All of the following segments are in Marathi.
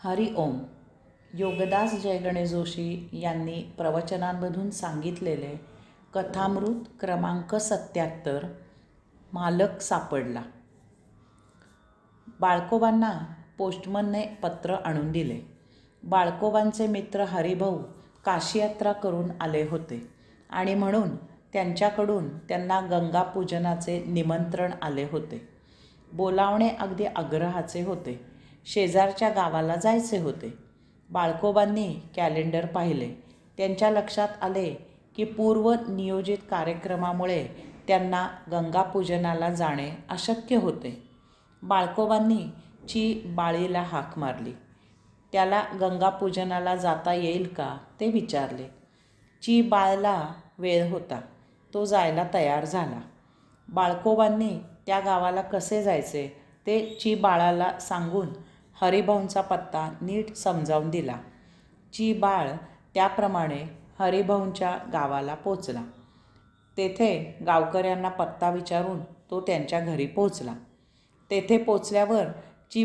हरि ओम. योगदास जयगणेश जोशी यांनी प्रवचनांमधून सांगितलेले कथामृत क्रमांक 77 मालक सापडला. बाळकोबांना पोस्टमनने पत्र आणून दिले. बाळकोबांचे मित्र हरिभाऊ काशीयात्रा करून आले होते आणि म्हणून त्यांच्याकडून त्यांना गंगापूजनाचे निमंत्रण आले होते. बोलावणे अगदी आग्रहाचे होते. शेजारच्या गावाला जायचे होते. बाळकोबांनी कॅलेंडर पाहिले. त्यांच्या लक्षात आले की पूर्व नियोजित कार्यक्रमामुळे त्यांना गंगापूजनाला जाणे अशक्य होते. बाळकोबांनी बाळीला हाक मारली. त्याला गंगापूजनाला जाता येईल का ते विचारले. बाळला वेळ होता. तो जायला तयार झाला. बाळकोबांनी त्या गावाला कसे जायचे ते बाळाला सांगून हरिभाऊंचा पत्ता नीट समजावून दिला. बाळ त्याप्रमाणे हरिभाऊंच्या गावाला पोचला. तेथे गावकऱ्यांना पत्ता विचारून तो त्यांच्या घरी पोचला. तेथे पोचल्यावर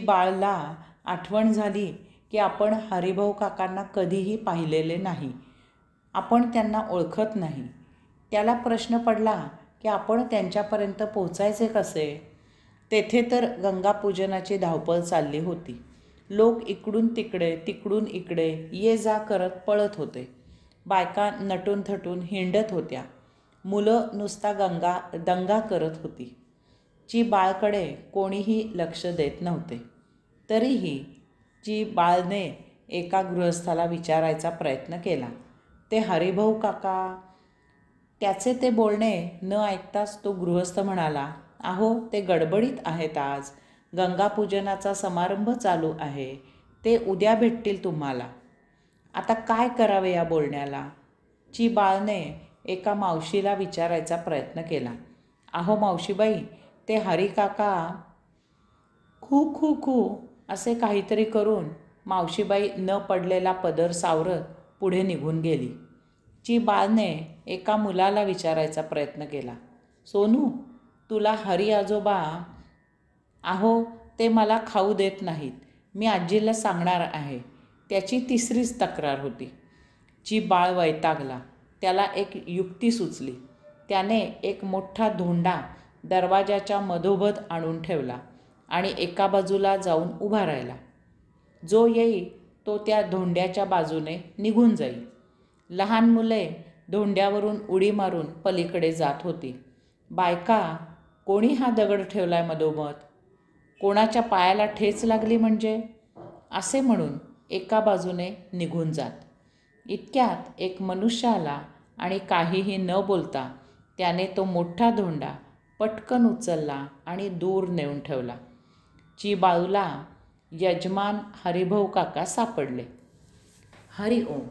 बाळला आठवण झाली की आपण हरिभाऊ काकांना कधीही पाहिलेले नाही. आपण त्यांना ओळखत नाही. त्याला प्रश्न पडला की आपण त्यांच्यापर्यंत पोचायचे कसे. तेथे तर गंगापूजनाची धावपळ चालली होती. लोक इकडून तिकडे तिकडून इकडे ये जा करत पळत होते. बायका नटून थटून हिंडत होत्या. मुलं नुसता दंगा करत होती. बाळकडे कोणीही लक्ष देत नव्हते. तरीही बाळने एका गृहस्थाला विचारायचा प्रयत्न केला. ते हरिभाऊ काका. त्याचे ते बोलणे न ऐकताच तो गृहस्थ म्हणाला, अहो ते गडबडीत आहेत आज. गंगापूजनाचा समारंभ चालू आहे. ते उद्या भेटतील तुम्हाला. आता काय करावे या बोलण्याला. बाळने एका मावशीला विचारायचा प्रयत्न केला. अहो मावशीबाई, ते हरिकाका खू खू खू असे काहीतरी करून मावशीबाई न पडलेला पदर सावरत पुढे निघून गेली. बाळने एका मुलाला विचारायचा प्रयत्न केला. सोनू, तुला हरी आजोबा. अहो ते मला खाऊ देत नाहीत. मी आजीला सांगणार आहे. त्याची तिसरीच तक्रार होती. बाळ वैतागला. त्याला एक युक्ती सुचली. त्याने एक मोठा धोंडा दरवाजाच्या मधोमध आणून ठेवला आणि एका बाजूला जाऊन उभा राहिला. जो येईल तो त्या धोंड्याच्या बाजूने निघून जाईल. लहान मुले धोंड्यावरून उडी मारून पलीकडे जात होती. बायका, कोणी हा दगड ठेवलाय मधोमध, कोणाच्या पायाला ठेच लागली म्हणजे, असे म्हणून एका बाजूने निघून जात. इतक्यात एक मनुष्य आला आणि काहीही न बोलता त्याने तो मोठा धोंडा पटकन उचलला आणि दूर नेऊन ठेवला. बाळूला यजमान हरिभाऊ काका सापडले. हरि ओम.